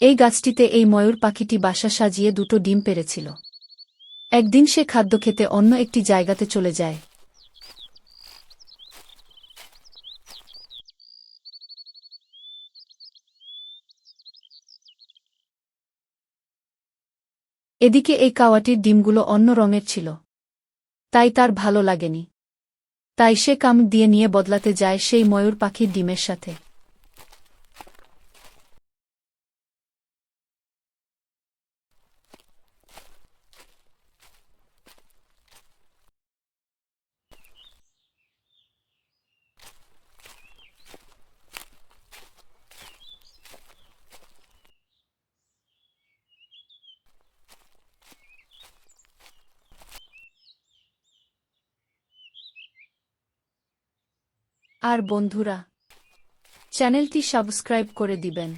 এই গাছটিতে এই ময়ূর পাখিটি বাসা সাজিয়ে দুটো ডিম পেড়েছিল। একদিন সে খাদ্য খেতে অন্য একটি জায়গাতে চলে যায়। এদিকে এই কাওয়াটির ডিমগুলো অন্য রঙের ছিল, তাই তার ভালো লাগেনি। তাই সে কামড় দিয়ে নিয়ে বদলাতে যায় সেই ময়ূর পাখির ডিমের সাথে। আর বন্ধুরা, চ্যানেলটি সাবস্ক্রাইব করে দিবেন।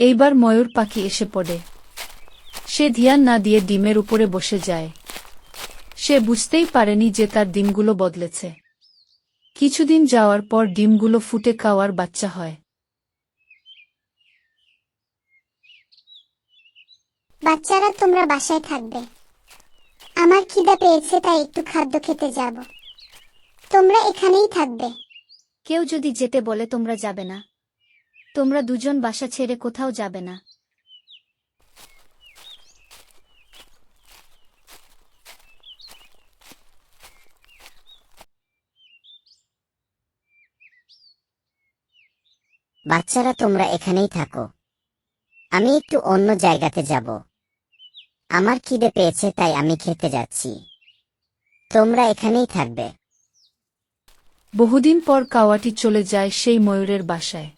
এইবার ময়ূর পাখি এসে পড়ে। সে ধ্যান না দিয়ে ডিমের উপরে বসে যায়। সে বুঝতেই পারেনি যে তার ডিমগুলো বদলেছে। কিছুদিন যাওয়ার পর ডিমগুলো ফুটে কাওয়ার বাচ্চা হয়। বাচ্চারা, তোমরা বাসায় থাকবে। আমার খিদা পেয়েছে, তাই একটু খাদ্য খেতে যাব। তোমরা এখানেই থাকবে। কেউ যদি যেতে বলে তোমরা যাবে না? তোমরা দুজন বাসা ছেড়ে কোথাও যাবে না। বাচ্চারা, তোমরা এখানেই থাকো। আমি একটু অন্য জায়গাতে যাব। আমার খিদে পেয়েছে, তাই আমি খেতে যাচ্ছি। তোমরা এখানেই থাকবে। বহুদিন পর কাওয়াটি চলে যায় সেই ময়ূরের বাসায়।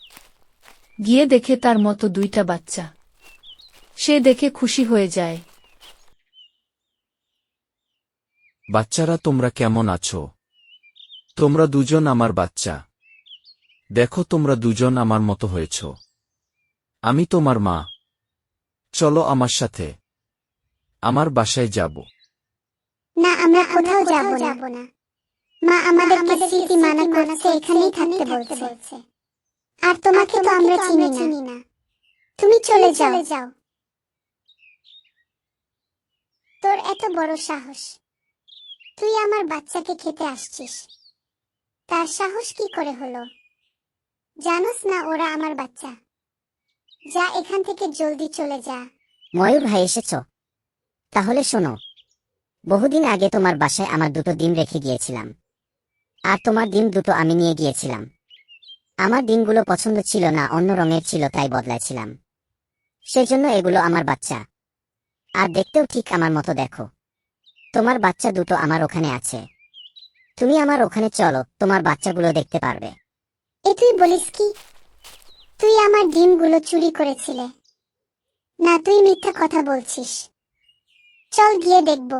গিয়ে দেখে তার মতো দুইটা বাচ্চা। সে দেখে খুশি হয়ে যায়। বাচ্চারা, তোমরা কেমন আছো? তোমরা দুজন আমার বাচ্চা। দেখো, তোমরা দুজন আমার মতো হয়েছ। আমি তোমার মা। চলো আমার সাথে। আমার বাসায় যাব। না, আমরা কোথাও যাব না। মা আমাদেরকে স্মৃতি মানা করছে, এখানেই থাকতে বলছে। আর তোমাকে তো আমরা চিনি না। তুমি চলে যাও। তোর এত বড় সাহস! তুই আমার বাচ্চাকে খেতে আসছিস। তার সাহস কি করে হলো? জানোস না ওরা আমার বাচ্চা? যা, এখান থেকে জলদি চলে যা। ময়ূর ভাই এসেছ? তাহলে শোনো, বহুদিন আগে তোমার বাসায় আমার দুটো ডিম রেখে গিয়েছিলাম। আর তোমার ডিম দুটো আমি নিয়ে গিয়েছিলাম। আমার ডিমগুলো পছন্দ ছিল না, অন্য রঙের ছিল, তাই বদলাইছিলাম। সেজন্য এগুলো আমার বাচ্চা। আর দেখতেও ঠিক আমার মতো, দেখো। তোমার বাচ্চা দুটো আমার ওখানে আছে। তুমি আমার ওখানে চলো, তোমার বাচ্চাগুলো দেখতে পারবে। এ তুই বলিস কি? তুই আমার ডিমগুলো চুরি করেছিলে? না, তুই মিথ্যা কথা বলছিস। চল গিয়ে দেখব।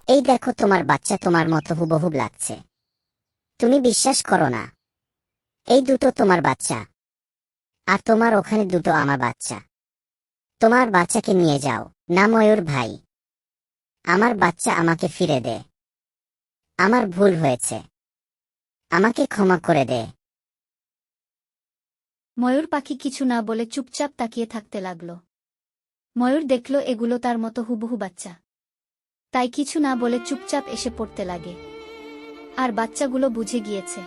এই দেখো, তোমার বাচ্চা তোমার মতো হুবহু লাগছে। তুমি বিশ্বাস করো না? এই দুটো তোমার বাচ্চা। আর তোমার ওখানে দুটো আমার বাচ্চা। তোমার বাচ্চাকে নিয়ে যাও। না ময়ূর ভাই, আমার বাচ্চা আমাকে ফিরে দে। আমার ভুল হয়েছে, আমাকে ক্ষমা করে দে। ময়ূর পাখি কিছু না বলে চুপচাপ তাকিয়ে থাকতে লাগল। ময়ূর দেখল এগুলো তার মতো হুবহু বাচ্চা। তাই কিছু না বলে চুপচাপ এসে পড়তে লাগে। আর বাচ্চাগুলো বুঝে গিয়েছে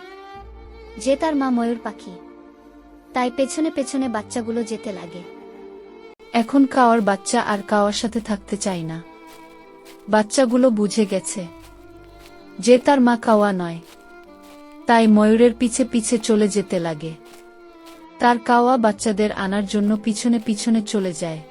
যে তার মা ময়ূর পাখি। তাই পেছনে পেছনে বাচ্চাগুলো যেতে লাগে। এখন কাওয়ার বাচ্চা আর কাওয়ার সাথে থাকতে চায় না। বাচ্চাগুলো বুঝে গেছে যে তার মা কাওয়া নয়। তাই ময়ূরের পিছে পিছে চলে যেতে লাগে। তার কাওয়া বাচ্চাদের আনার জন্য পিছনে পিছনে চলে যায়।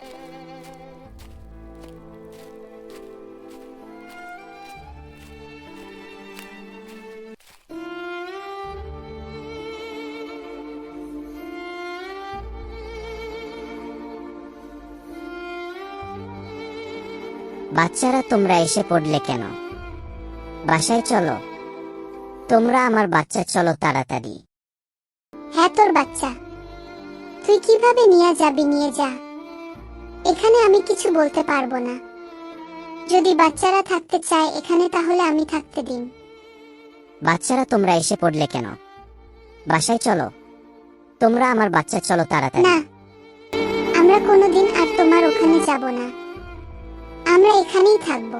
বাচ্চারা তোমরা এসে পড়লে কেন? বাসায় চলো। তোমরা আমার বাচ্চা, চলো তাড়াতাড়ি। হ্যাঁ, তোর বাচ্চা তুই কিভাবে নিয়ে যাবি? নিয়ে যা। এখানে আমি কিছু বলতে পারবো না। যদি বাচ্চারা থাকতে চায় এখানে তাহলে আমি থাকতে দিন। বাচ্চারা তোমরা এসে পড়লে কেন? বাসায় চলো। তোমরা আমার বাচ্চা, চলো তাড়াতাড়ি। না, আমরা কোনোদিন আর তোমার ওখানে যাব না। আমরা এখানেই থাকবো।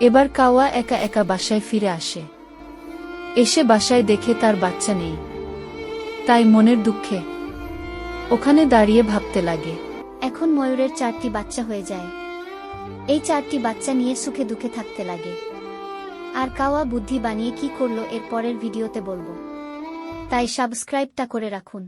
এবার কাওয়া একা একা বাসায় ফিরে আসে। এসে বাসায় দেখে তার বাচ্চা নেই। তাই মনের দুঃখে ওখানে দাঁড়িয়ে ভাবতে লাগে। এখন ময়ূরের 4টি বাচ্চা হয়ে যায়। এই 4টি বাচ্চা নিয়ে সুখে দুঃখে থাকতে লাগে। আর কাওয়া বুদ্ধি বানিয়ে কি করলো এর পরের ভিডিওতে বলবো। তাই সাবস্ক্রাইবটা করে রাখুন।